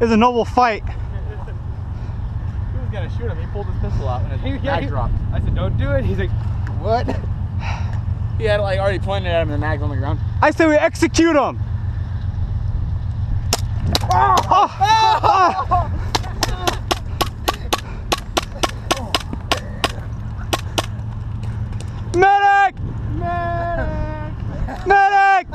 It's a noble fight. He was gonna shoot him. He pulled his pistol out and his mag dropped. I said, don't do it. He's like, what? He had like already pointed at him and the mag's on the ground. I say we execute him. Medic! Medic! Medic!